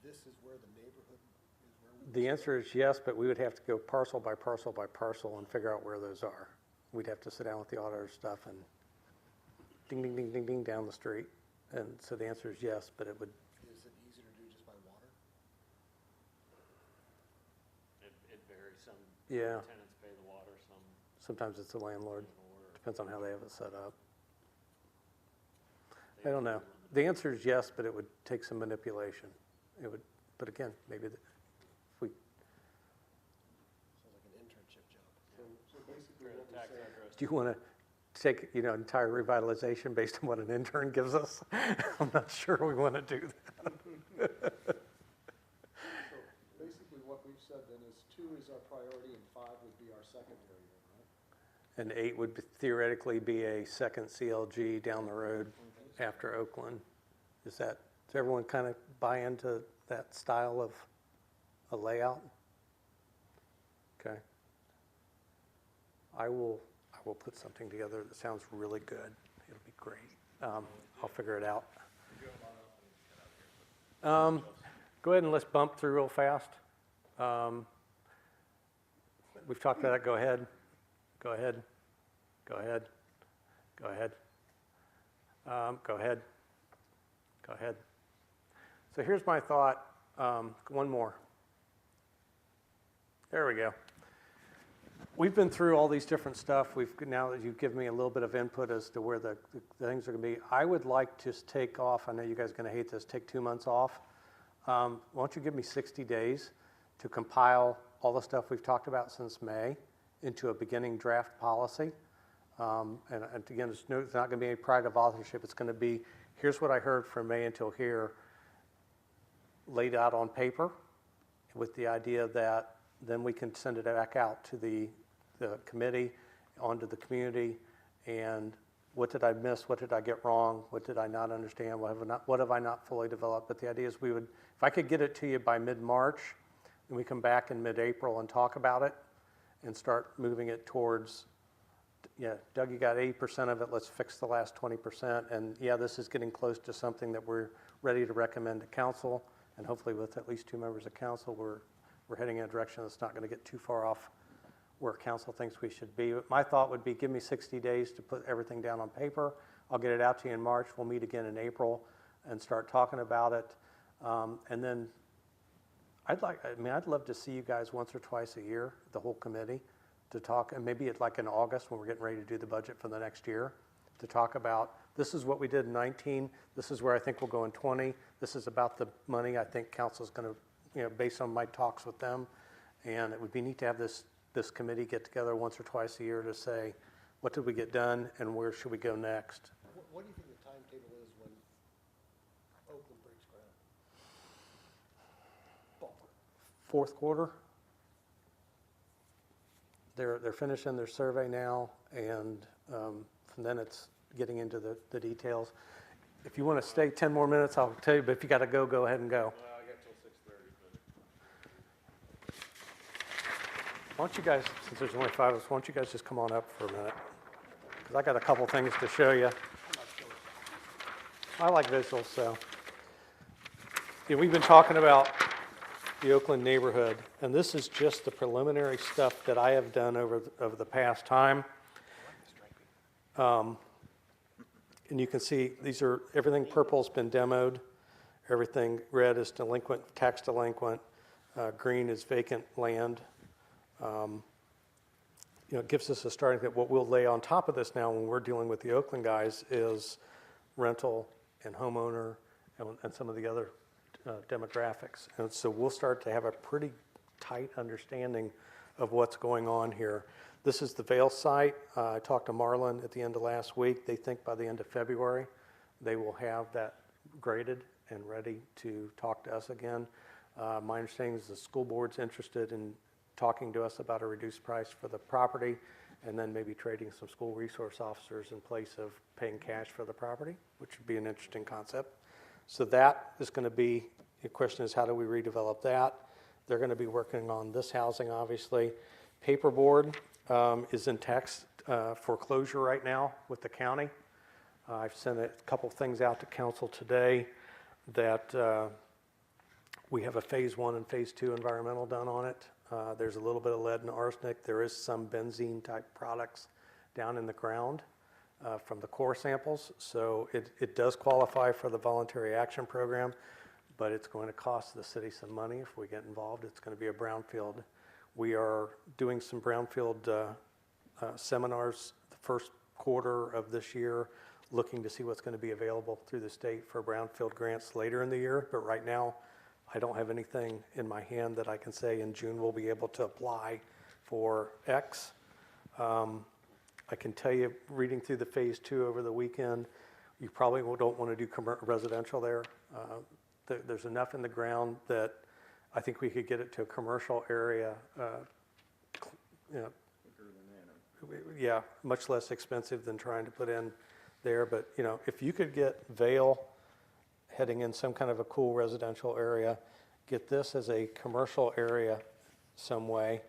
this is where the neighborhood is where we? The answer is yes, but we would have to go parcel by parcel by parcel and figure out where those are. We'd have to sit down with the auditor stuff and ding, ding, ding, ding, ding down the street. And so the answer is yes, but it would, Is it easier to do just by water? It varies. Some Yeah. tenants pay the water, some sometimes it's the landlord. or Depends on how they have it set up. they I don't know. The answer is yes, but it would take some manipulation. It would, but again, maybe if we, Sounds like an internship job. So basically For what the we're tax saying, address. do you want to take, entire revitalization based on what an intern gives us? I'm not sure we want to do that. so basically what we've said then is 2 is our priority and 5 would be our secondary then, right? And 8 would theoretically be a second CLG down the road after Oakland. Does everyone kind of buy into that style of a layout? Okay. I will put something together that sounds really good. It'll be great. I'll figure it out. Go ahead and let's bump through real fast. We've talked about that. Go ahead. Go ahead. Go ahead. Go ahead. Go ahead. Go ahead. So here's my thought. One more. There we go. We've been through all these different stuff. Now that you've given me a little bit of input as to where the things are going to be, I would like to just take off. I know you guys are going to hate this. Take 2 months off. Why don't you give me 60 days to compile all the stuff we've talked about since May into a beginning draft policy. And again, it's not going to be any pride of authorship. It's going to be, here's what I heard from May until here, laid out on paper, with the idea that then we can send it back out to the committee, onto the community, and what did I miss, what did I get wrong, what did I not understand, what have I not fully developed. But the idea is if I could get it to you by mid-March, and we come back in mid-April and talk about it, and start moving it towards, yeah, Doug, you got 80% of it, let's fix the last 20%, and yeah, this is getting close to something that we're ready to recommend to council, and hopefully with at least 2 members of council, we're heading in a direction that's not going to get too far off where council thinks we should be. But my thought would be, give me 60 days to put everything down on paper. I'll get it out to you in March. We'll meet again in April and start talking about it. And then I'd love to see you guys once or twice a year, the whole committee, to talk, and maybe like in August when we're getting ready to do the budget for the next year, to talk about, this is what we did in 19, this is where I think we'll go in 20, this is about the money I think council's going to, based on my talks with them, and it would be neat to have this committee get together once or twice a year to say, what did we get done and where should we go next? What do you think the timetable is when Oakland breaks ground? Ballpark. Fourth quarter. They're finishing their survey now, and then it's getting into the details. If you want to stay 10 more minutes, I'll tell you, but if you got to go ahead and go. Well, I got till 6:30, but. Why don't you guys, since there's only 5 of us, why don't you guys just come on up for a minute? Because I got a couple things to show you. I like visuals, so. Yeah, we've been talking about the Oakland neighborhood, and this is just the preliminary stuff that I have done over the past time. And you can see everything purple's been demoed, everything red is delinquent, tax delinquent, green is vacant land. It gives us a starting point. What we'll lay on top of this now when we're dealing with the Oakland guys is rental and homeowner and some of the other demographics. And so we'll start to have a pretty tight understanding of what's going on here. This is the Vail site. I talked to Marlon at the end of last week. They think by the end of February, they will have that graded and ready to talk to us again. My understanding is the school board's interested in talking to us about a reduced price for the property, and then maybe trading some school resource officers in place of paying cash for the property, which would be an interesting concept. So that is going to be, the question is, how do we redevelop that? They're going to be working on this housing, obviously. Paperboard is in tax foreclosure right now with the county. I've sent a couple things out to council today that we have a phase 1 and phase 2 environmental done on it. There's a little bit of lead and arsenic. There is some benzene type products down in the ground from the core samples. So it does qualify for the voluntary action program, but it's going to cost the city some money if we get involved. It's going to be a brownfield. We are doing some brownfield seminars the first quarter of this year, looking to see what's going to be available through the state for brownfield grants later in the year. But right now, I don't have anything in my hand that I can say in June we'll be able to apply for X. I can tell you, reading through the phase 2 over the weekend, you probably don't want to do residential there. There's enough in the ground that I think we could get it to a commercial area, yeah, much less expensive than trying to put in there. But, if you could get Vail heading in some kind of a cool residential area, get this as a commercial area some way,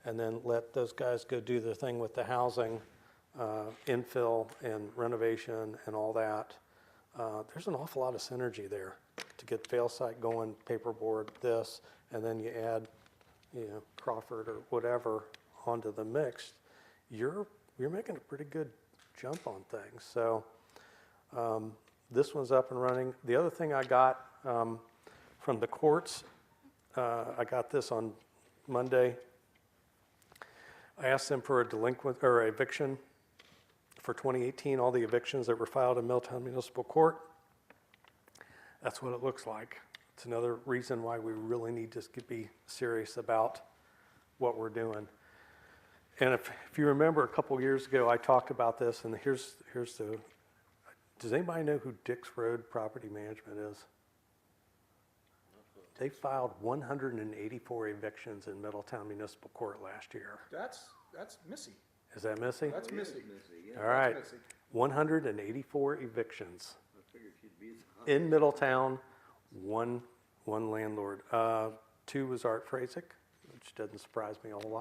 and then let those guys go do their thing with the housing, infill and renovation and all that. There's an awful lot of synergy there to get Vail site going, paperboard, this, and then you add, Crawford or whatever onto the mix. You're making a pretty good jump on things. So this one's up and running. The other thing I got from the courts, I got this on Monday. I asked them for a delinquent or eviction for 2018, all the evictions that were filed in Middletown Municipal Court. That's what it looks like. It's another reason why we really need to be serious about what we're doing. And if you remember a couple years ago, I talked about this, and here's the, does anybody know who Dix Road Property Management is? They filed 184 evictions in Middletown Municipal Court last year. That's Missy. Is that Missy? That's Missy. All right, That's Missy. 184 evictions in Middletown, one landlord. 2 was Art Frasick, which doesn't surprise me a whole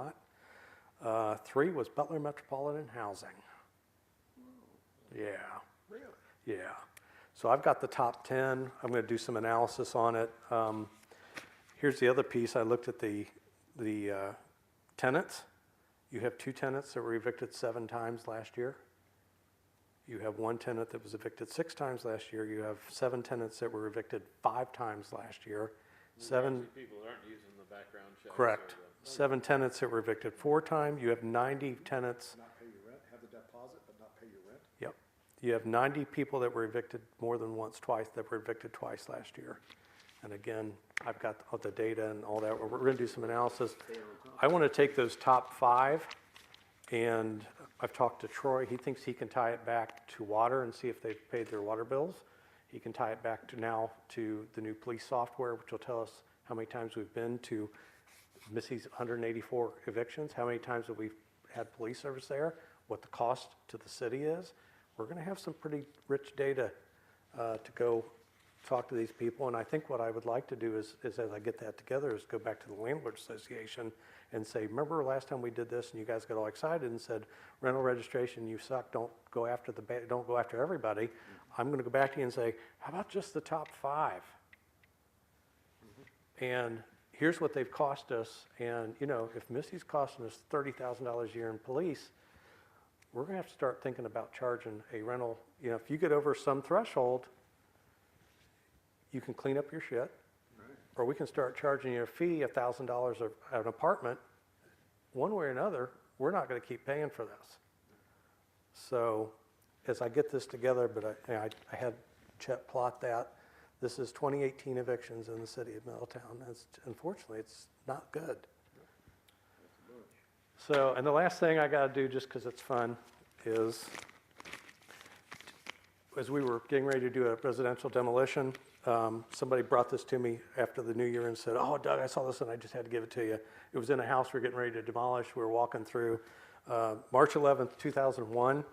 lot. 3 was Butler Metropolitan Housing. Yeah. Really? Yeah. So I've got the top 10. I'm going to do some analysis on it. Here's the other piece. I looked at the tenants. You have 2 tenants that were evicted 7 times last year. You have 1 tenant that was evicted 6 times last year. You have 7 tenants that were evicted 5 times last year. 7 people aren't using the background checks. correct. 7 tenants that were evicted 4 times. You have 90 tenants. Not pay your rent, have the deposit, but not pay your rent? Yep. You have 90 people that were evicted more than once, twice, that were evicted twice last year. And again, I've got all the data and all that. We're going to do some analysis. I want to take those top 5, and I've talked to Troy. He thinks he can tie it back to water and see if they've paid their water bills. He can tie it back to the new police software, which will tell us how many times we've been to Missy's 184 evictions, how many times have we had police service there, what the cost to the city is. We're going to have some pretty rich data to go talk to these people. And I think what I would like to do is as I get that together, is go back to the Landlord Association and say, remember last time we did this and you guys got all excited and said, rental registration, you suck, don't go after everybody. I'm going to go back to you and say, how about just the top 5? And here's what they've cost us. And, if Missy's costing us $30,000 a year in police, we're going to have to start thinking about charging a rental. If you get over some threshold, you can clean up your shit, or we can start charging you a fee, $1,000 an apartment. One way or another, we're not going to keep paying for this. So, as I get this together, but I had Chet plot that. This is 2018 evictions in the city of Middletown. Unfortunately, it's not good. So, and the last thing I got to do, just because it's fun, is as we were getting ready to do a residential demolition, somebody brought this to me after the new year and said, "Oh, Doug, I saw this and I just had to give it to you." It was in a house we were getting ready to demolish. We were walking through March 11th, 2001,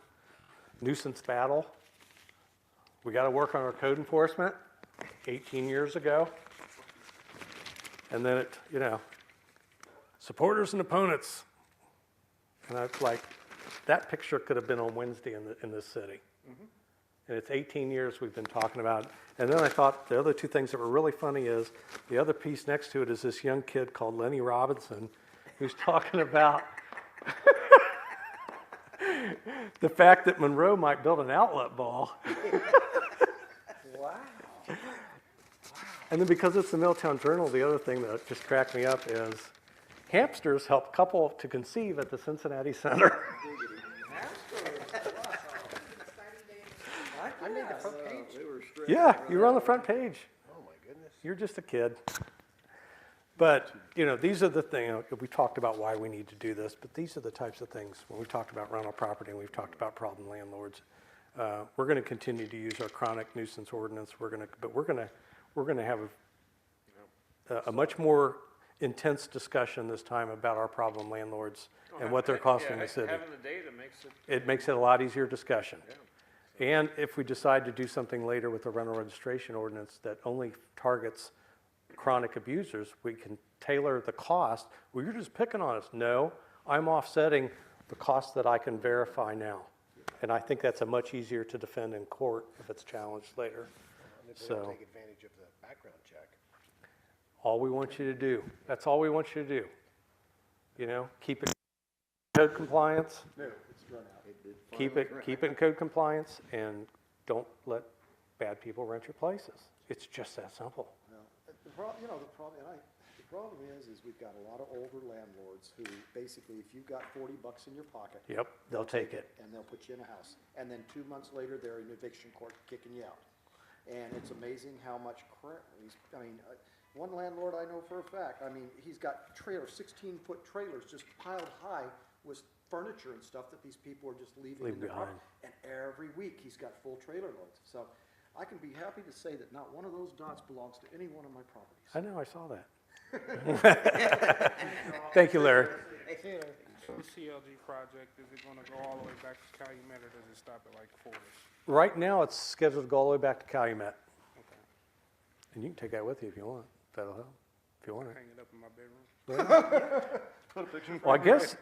nuisance battle. We got to work on our code enforcement 18 years ago. And then it, supporters and opponents. And I was like, that picture could have been on Wednesday in this city. And it's 18 years we've been talking about it. And then I thought the other two things that were really funny is the other piece next to it is this young kid called Lenny Robinson who's talking about the fact that Monroe might build an outlet ball. Wow. And then because it's the Middletown Journal, the other thing that just cracked me up is hamsters help couple to conceive at the Cincinnati Center. I made the front page. Yeah, you were on the front page. Oh, my goodness. You're just a kid. But, these are the things, we talked about why we need to do this, but these are the types of things, when we talked about rental property and we've talked about problem landlords, we're going to continue to use our chronic nuisance ordinance. We're going to have a much more intense discussion this time about our problem landlords and what they're costing the city. Having the data makes it. It makes it a lot easier discussion. And if we decide to do something later with the rental registration ordinance that only targets chronic abusers, we can tailor the cost. Well, you're just picking on us. No, I'm offsetting the cost that I can verify now. And I think that's a much easier to defend in court if it's challenged later. And if they don't So, take advantage of the background check. all we want you to do, that's all we want you to do. Keep it code compliance. No, it's run out. Keep it in code compliance, and don't let bad people rent your places. It's just that simple. No. The problem is we've got a lot of older landlords who basically, if you've got $40 in your pocket. Yep, they'll take it. And they'll put you in a house. And then 2 months later, they're in eviction court kicking you out. And it's amazing how much one landlord I know for a fact, he's got trailers, 16-foot trailers just piled high with furniture and stuff that these people are just leaving in the park. And every week, he's got full trailer loads. So I can be happy to say that not one of those dots belongs to any one of my properties. I know, I saw that. Thank you, Larry. The CLG project, is it gonna go all the way back to Calumet, or does it stop at like Fortis? Right now, it's scheduled to go all the way back to Calumet. Okay, And you can take that with you if you want. That'll help, if you want it. hang it up in my bedroom. Well, I guess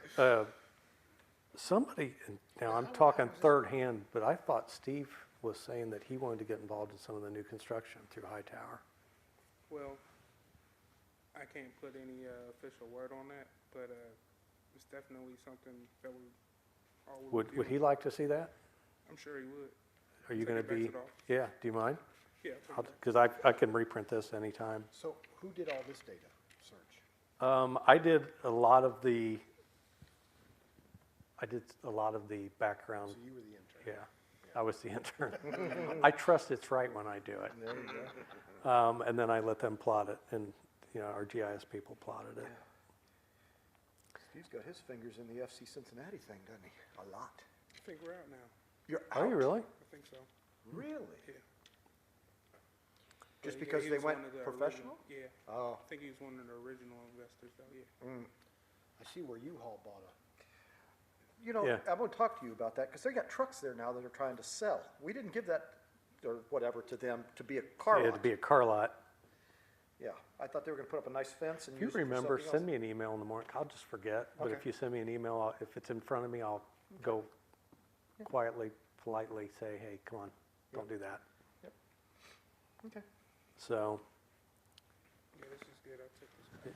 somebody, now I'm talking third hand, but I thought Steve was saying that he wanted to get involved in some of the new construction through Hightower. Well, I can't put any official word on that, but it's definitely something that we all would Would he like to see that? I'm sure he would. Are you Take going it to back be, to the office. yeah, do you mind? Yeah. Because I can reprint this anytime. So who did all this data search? I did a lot of the background. So you were the intern? Yeah, I was the intern. I trust it's right when I do it. There you go. And then I let them plot it, and our GIS people plotted it. Steve's got his fingers in the FC Cincinnati thing, doesn't he? A lot. I think we're out now. You're Are you really? I think so. Really? Yeah. Just Yeah, because he they was went one of the professional? original- Yeah, Oh, I think he was one of the original investors, though, yeah. I see where U-Haul bought a. Yeah. I'm going to talk to you about that, because they got trucks there now that are trying to sell. We didn't give that, or whatever, to them to be a car It had lot. to be a car lot. Yeah, I thought they were going to put up a nice fence and If you use it for remember, something send else. me an email in the morning. I'll just forget. But if Okay. you send me an email, if it's in front of me, I'll go quietly, politely say, hey, come on, don't do that. Okay. So Yeah, this is good, I took this.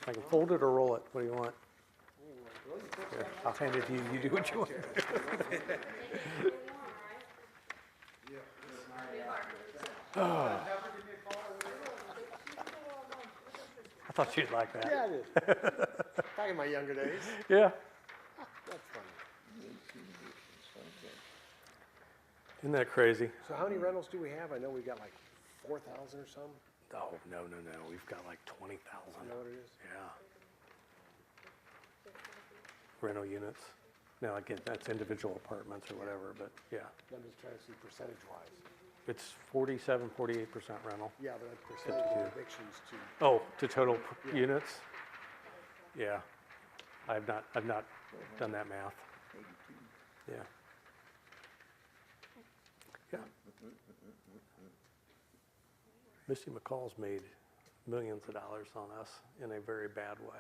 I can fold it or roll it. What do you want? Here, I'll hand it to you. You do what you want. I thought you'd like that. Yeah, I did. Back in my younger days. Yeah. That's funny. Isn't that crazy? So how many rentals do we have? I know we've got like 4,000 or something. Oh, no, we've got like 20,000. You know what it is? Yeah. Rental units. Now, again, that's individual apartments or whatever, but yeah. I'm just trying to see percentage-wise. It's 47, 48% rental. Yeah, but that's percentage of 52. evictions too. Oh, to total Yeah. units? Yeah. I've not done that math. Yeah. Yeah. Misty McCall's made millions of dollars on us in a very bad way.